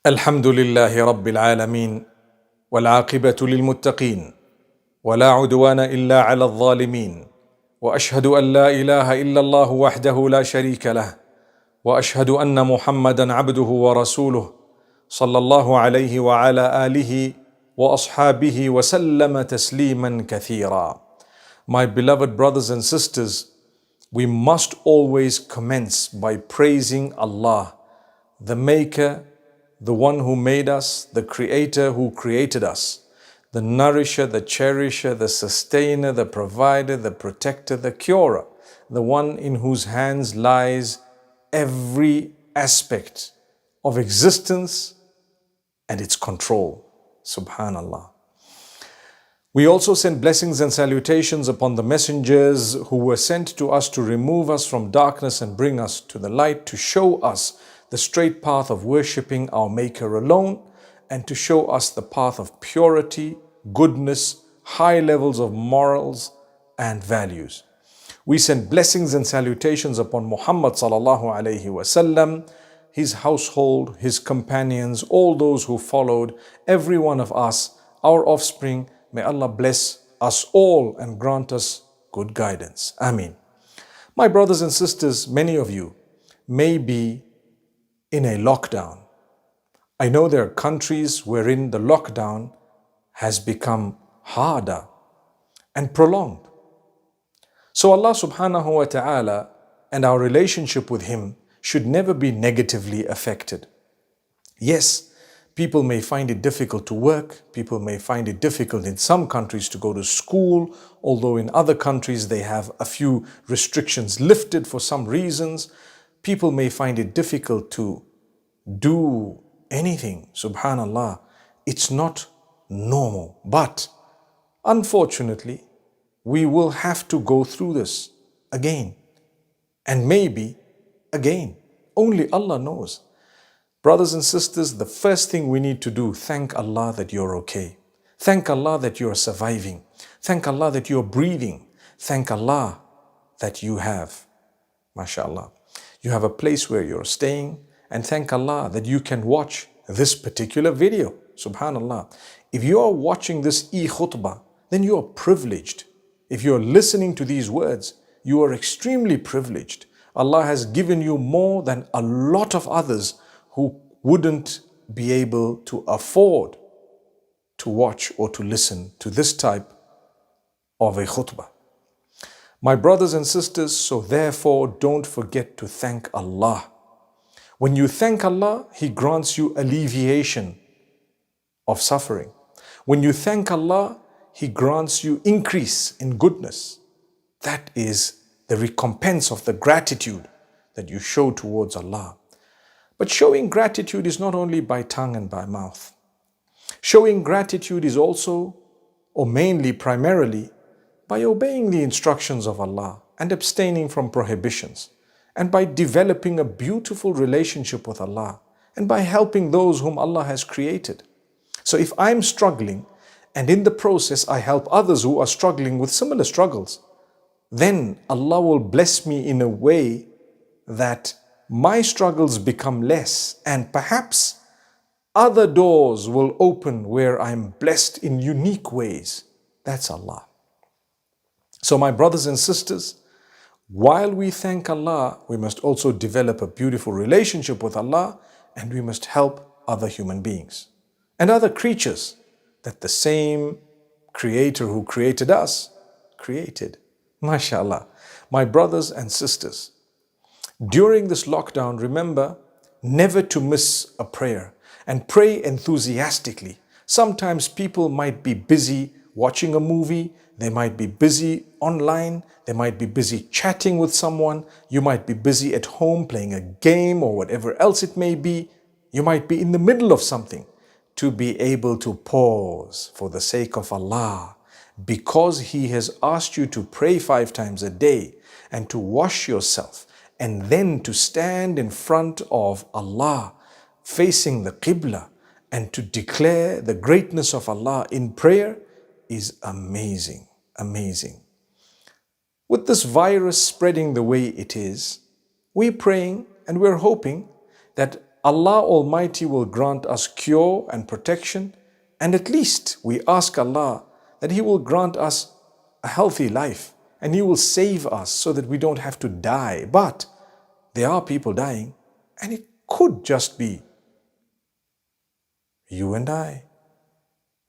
الحمد لله رب العالمين والعاقبة للمتقين ولا عدوان إلا على الظالمين وأشهد أن لا إله إلا الله وحده لا شريك له وأشهد أن محمدا عبده ورسوله صلى الله عليه وعلى آله وأصحابه وسلم تسليما كثيرا. My beloved brothers and sisters, we must always commence by praising Allah, the Maker, the one who made us, the Creator who created us, the nourisher, the cherisher, the sustainer, the provider, the protector, the curer, the one in whose hands lies every aspect of existence and its control. Subhanallah. We also send blessings and salutations upon the messengers who were sent to us to remove us from darkness and bring us to the light, to show us the straight path of worshipping our Maker alone, and to show us the path of purity, goodness, high levels of morals and values. We send blessings and salutations upon Muhammad sallallahu alaihi wasallam, his household, his companions, all those who followed, every one of us, our offspring. May Allah bless us all and grant us good guidance. Ameen. My brothers and sisters, many of you may be in a lockdown. I know there are countries wherein the lockdown has become harder and prolonged. So Allah subhanahu wa ta'ala and our relationship with Him should never be negatively affected. Yes, people may find it difficult to work. People may find it difficult in some countries to go to school, although in other countries they have a few restrictions lifted for some reasons. People may find it difficult to do anything. Subhanallah, it's not normal. But unfortunately, we will have to go through this again. And maybe again. Only Allah knows. Brothers and sisters, the first thing we need to do, thank Allah that you're okay. Thank Allah that you're surviving. Thank Allah that you're breathing. Thank Allah that you have, mashallah, you have a place where you're staying, and thank Allah that you can watch this particular video. Subhanallah. If you are watching this E-Khutbah, then you are privileged. If you are listening to these words, you are extremely privileged. Allah has given you more than a lot of others who wouldn't be able to afford to watch or to listen to this type of a khutbah. My brothers and sisters, so therefore don't forget to thank Allah. When you thank Allah, He grants you alleviation of suffering. When you thank Allah, He grants you increase in goodness. That is the recompense of the gratitude that you show towards Allah. But showing gratitude is not only by tongue and by mouth. Showing gratitude is also, or mainly, primarily, by obeying the instructions of Allah and abstaining from prohibitions, and by developing a beautiful relationship with Allah, and by helping those whom Allah has created. So if I'm struggling, and in the process I help others who are struggling with similar struggles, then Allah will bless me in a way that my struggles become less, and perhaps other doors will open where I'm blessed in unique ways. That's Allah. So my brothers and sisters, while we thank Allah, we must also develop a beautiful relationship with Allah, and we must help other human beings and other creatures that the same Creator who created us created. MashaAllah. My brothers and sisters, during this lockdown, remember never to miss a prayer, and pray enthusiastically. Sometimes people might be busy watching a movie, they might be busy online, they might be busy chatting with someone, you might be busy at home playing a game or whatever else it may be. You might be in the middle of something. To be able to pause for the sake of Allah, because He has asked you to pray 5 times a day and to wash yourself, and then to stand in front of Allah facing the Qibla and to declare the greatness of Allah in prayer is amazing, amazing. With this virus spreading the way it is, we're praying and we're hoping that Allah Almighty will grant us cure and protection, and at least we ask Allah that He will grant us a healthy life and He will save us so that we don't have to die. But there are people dying, and it could just be you and I.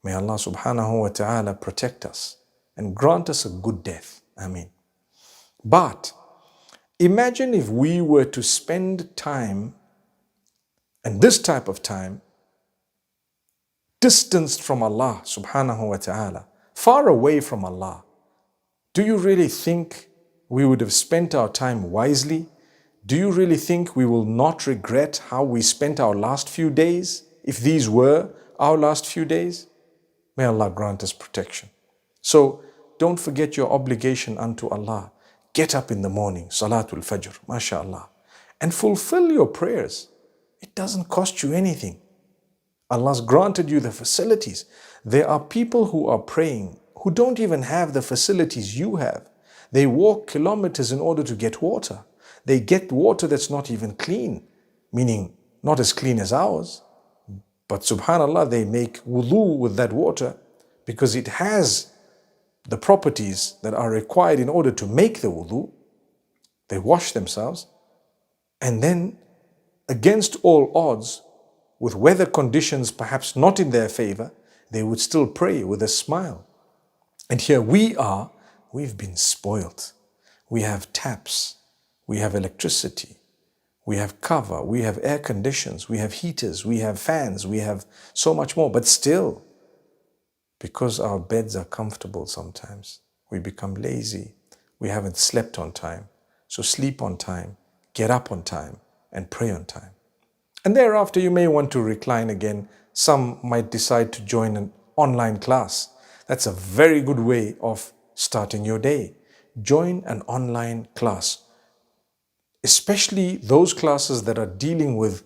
May Allah subhanahu wa ta'ala protect us and grant us a good death. Ameen. But imagine if we were to spend time, and this type of time, distanced from Allah subhanahu wa ta'ala, far away from Allah. Do you really think we would have spent our time wisely? Do you really think we will not regret how we spent our last few days, if these were our last few days? May Allah grant us protection. So don't forget your obligation unto Allah. Get up in the morning, Salatul Fajr, mashallah, and fulfill your prayers. It doesn't cost you anything. Allah's granted you the facilities. There are people who are praying who don't even have the facilities you have. They walk kilometers in order to get water. They get water that's not even clean, meaning not as clean as ours. But subhanallah, they make wudu with that water because it has the properties that are required in order to make the wudu. They wash themselves, and then against all odds, with weather conditions perhaps not in their favor, they would still pray with a smile. And here we are, we've been spoilt. We have taps, we have electricity, we have cover, we have air conditions, we have heaters, we have fans, we have so much more. But still, because our beds are comfortable sometimes, we become lazy. We haven't slept on time. So sleep on time, get up on time, and pray on time. And thereafter, you may want to recline again. Some might decide to join an online class. That's a very good way of starting your day. Join an online class, especially those classes that are dealing with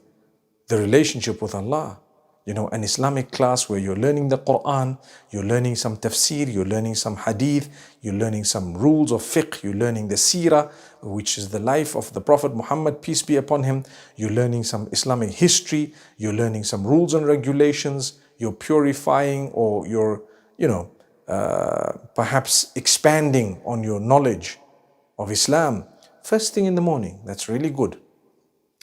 the relationship with Allah. You know, an Islamic class where you're learning the Quran, you're learning some tafsir, you're learning some hadith, you're learning some rules of fiqh, you're learning the seerah, which is the life of the Prophet Muhammad, peace be upon him. You're learning some Islamic history, you're learning some rules and regulations, you're purifying, or you're, perhaps expanding on your knowledge of Islam. First thing in the morning, that's really good.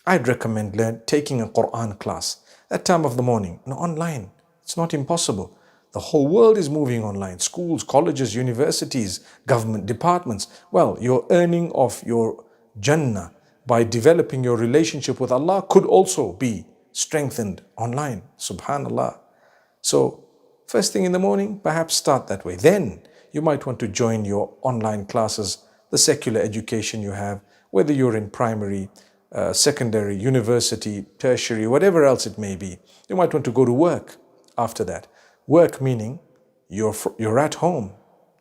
I'd recommend taking a Quran class that time of the morning, online. It's not impossible. The whole world is moving online. Schools, colleges, universities, government departments. Well, your earning of your Jannah by developing your relationship with Allah could also be strengthened online. Subhanallah. So, first thing in the morning, perhaps start that way. Then you might want to join your online classes, the secular education you have, whether you're in primary, secondary, university, tertiary, whatever else it may be. You might want to go to work after that. Work meaning you're at home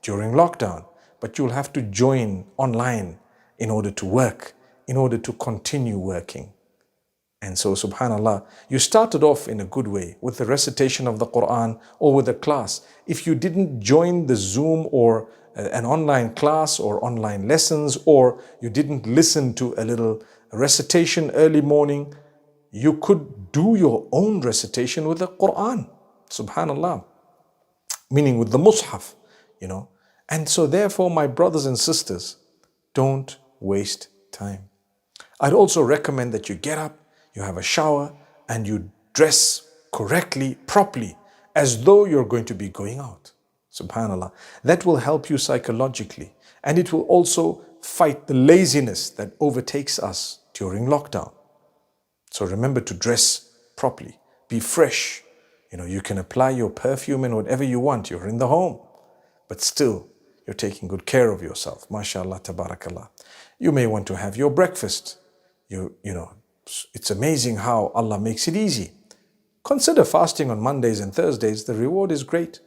during lockdown, but you'll have to join online in order to work, in order to continue working. And so, subhanallah, you started off in a good way with the recitation of the Quran or with a class. If you didn't join the Zoom or an online class or online lessons, or you didn't listen to a little recitation early morning, you could do your own recitation with the Quran. Subhanallah. Meaning with the Mus'haf, And so therefore, my brothers and sisters, don't waste time. I'd also recommend that you get up, you have a shower, and you dress correctly, properly, as though you're going to be going out. Subhanallah. That will help you psychologically, and it will also fight the laziness that overtakes us during lockdown. So remember to dress properly, be fresh. You can apply your perfume and whatever you want. You're in the home, but still you're taking good care of yourself. MashaAllah, tabarakallah. You may want to have your breakfast. It's amazing how Allah makes it easy. Consider fasting on Mondays and Thursdays. The reward is great.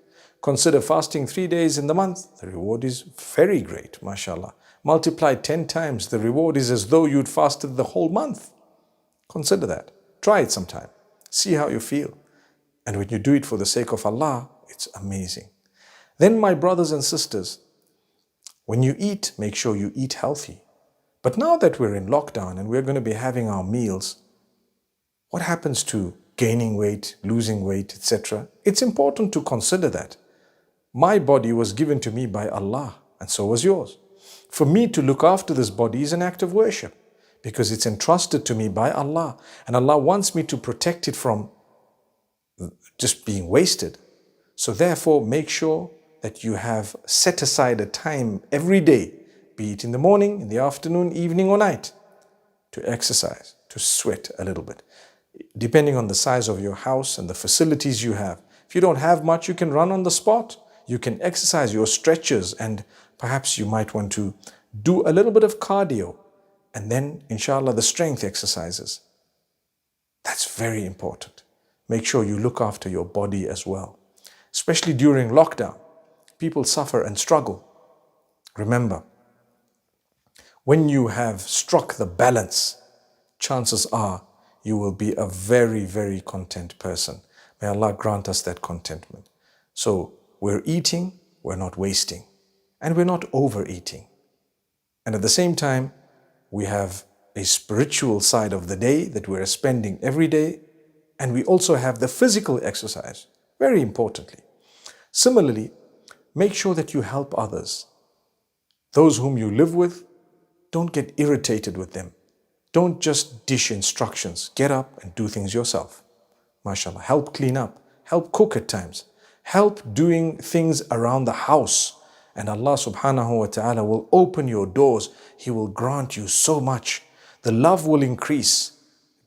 Consider fasting 3 days in the month. The reward is very great, mashallah. Multiply 10 times. The reward is as though you'd fasted the whole month. Consider that. Try it sometime. See how you feel. And when you do it for the sake of Allah, it's amazing. Then, my brothers and sisters, when you eat, make sure you eat healthy. But now that we're in lockdown and we're going to be having our meals What happens to gaining weight, losing weight, etc.? It's important to consider that. My body was given to me by Allah, and so was yours. For me to look after this body is an act of worship because it's entrusted to me by Allah, and Allah wants me to protect it from just being wasted. So therefore, make sure that you have set aside a time every day, be it in the morning, in the afternoon, evening or night, to exercise, to sweat a little bit. Depending on the size of your house and the facilities you have. If you don't have much, you can run on the spot. You can exercise your stretches, and perhaps you might want to do a little bit of cardio, and then inshallah the strength exercises. That's very important. Make sure you look after your body as well. Especially during lockdown, people suffer and struggle. Remember, when you have struck the balance, chances are you will be a very, very content person. May Allah grant us that contentment. So we're eating, we're not wasting, and we're not overeating. And at the same time, we have a spiritual side of the day that we're spending every day, and we also have the physical exercise, very importantly. Similarly, make sure that you help others. Those whom you live with, don't get irritated with them. Don't just dish instructions. Get up and do things yourself. MashaAllah. Help clean up. Help cook at times. Help doing things around the house. And Allah subhanahu wa ta'ala will open your doors. He will grant you so much. The love will increase.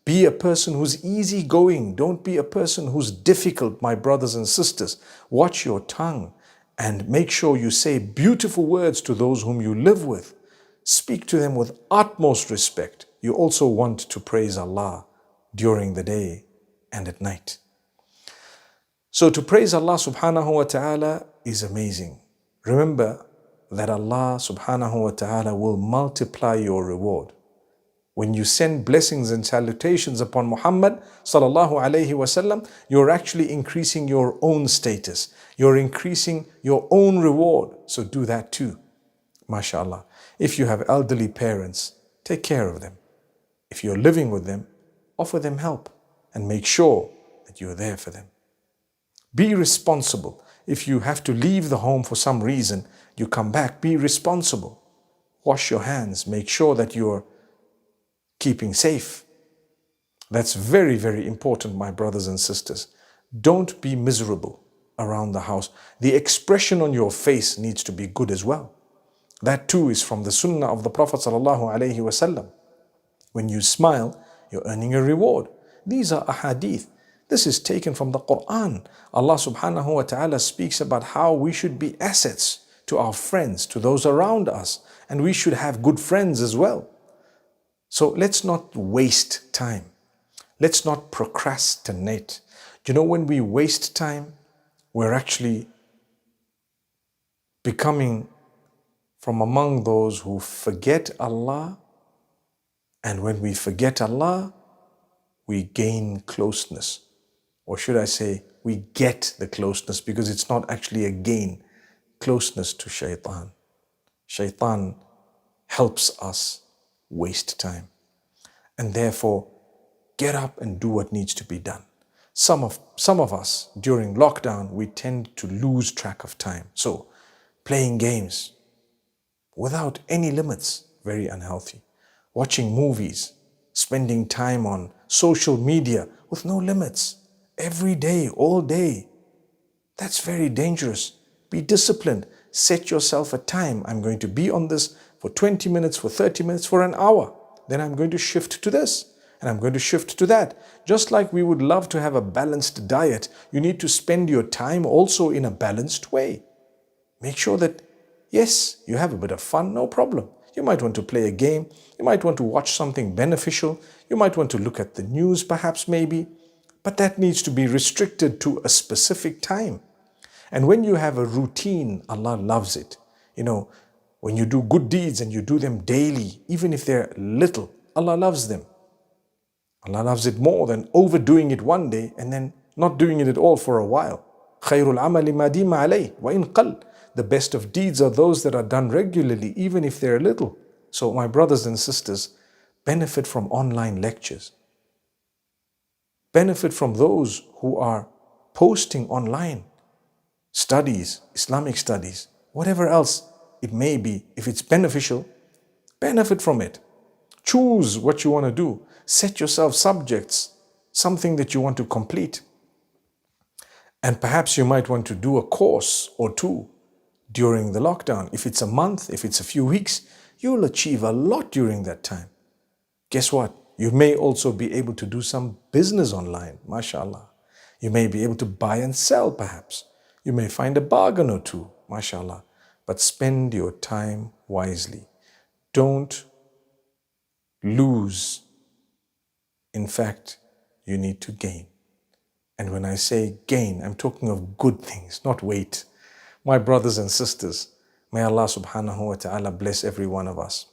Be a person who's easygoing. Don't be a person who's difficult, my brothers and sisters. Watch your tongue and make sure you say beautiful words to those whom you live with. Speak to them with utmost respect. You also want to praise Allah during the day and at night. So to praise Allah subhanahu wa ta'ala is amazing. Remember that Allah subhanahu wa ta'ala will multiply your reward. When you send blessings and salutations upon Muhammad sallallahu alayhi wasallam, you're actually increasing your own status. You're increasing your own reward. So do that too. MashaAllah. If you have elderly parents, take care of them. If you're living with them, offer them help and make sure that you're there for them. Be responsible. If you have to leave the home for some reason, you come back, be responsible. Wash your hands. Make sure that you're keeping safe. That's very, very important, my brothers and sisters. Don't be miserable around the house. The expression on your face needs to be good as well. That too is from the sunnah of the Prophet sallallahu alaihi wasallam. When you smile, you're earning a reward. These are ahadith. This is taken from the Quran. Allah subhanahu wa ta'ala speaks about how we should be assets to our friends, to those around us, and we should have good friends as well. So let's not waste time. Let's not procrastinate. You know, when we waste time, we're actually becoming from among those who forget Allah. And when we forget Allah, we gain closeness. Or should I say, we get the closeness, because it's not actually a gain. Closeness to shaitan. Shaitan helps us waste time. And therefore, get up and do what needs to be done. Some of us, during lockdown, we tend to lose track of time. So, playing games without any limits, very unhealthy. Watching movies, spending time on social media with no limits, every day, all day. That's very dangerous. Be disciplined. Set yourself a time. I'm going to be on this for 20 minutes, for 30 minutes, for an hour. Then I'm going to shift to this, and I'm going to shift to that. Just like we would love to have a balanced diet, you need to spend your time also in a balanced way. Make sure that, yes, you have a bit of fun, no problem. You might want to play a game. You might want to watch something beneficial. You might want to look at the news, perhaps, maybe. But that needs to be restricted to a specific time. And when you have a routine, Allah loves it. You know, when you do good deeds and you do them daily, even if they're little, Allah loves them. Allah loves it more than overdoing it one day and then not doing it at all for a while. خَيْرُ الْعَمَلِ مَا دِيمَ عَلَيْهِ وَإِنْ قَلْ. The best of deeds are those that are done regularly, even if they're little. So my brothers and sisters, benefit from online lectures. Benefit from those who are posting online studies, Islamic studies, whatever else it may be. If it's beneficial, benefit from it. Choose what you want to do. Set yourself subjects, something that you want to complete. And perhaps you might want to do a course or two during the lockdown. If it's a month, if it's a few weeks, you'll achieve a lot during that time. Guess what? You may also be able to do some business online, mashallah. You may be able to buy and sell perhaps. You may find a bargain or two, mashallah. But spend your time wisely. Don't lose. In fact, you need to gain. And when I say gain, I'm talking of good things, not weight. My brothers and sisters, may Allah subhanahu wa ta'ala bless every one of us.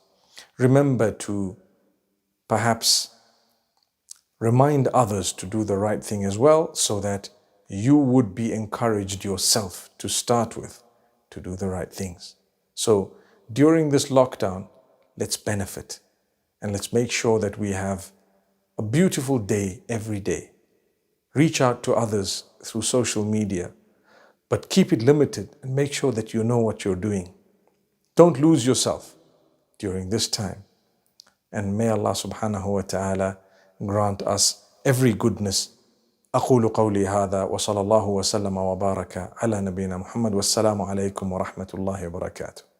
Remember to perhaps remind others to do the right thing as well, so that you would be encouraged yourself to start with to do the right things. So during this lockdown, let's benefit and let's make sure that we have a beautiful day every day. Reach out to others through social media, but keep it limited and make sure that you know what you're doing. Don't lose yourself during this time. And may Allah subhanahu wa ta'ala grant us every goodness. أقول قولي هذا وصلى الله وسلم وبارك على نبينا محمد والسلام عليكم ورحمة الله وبركاته.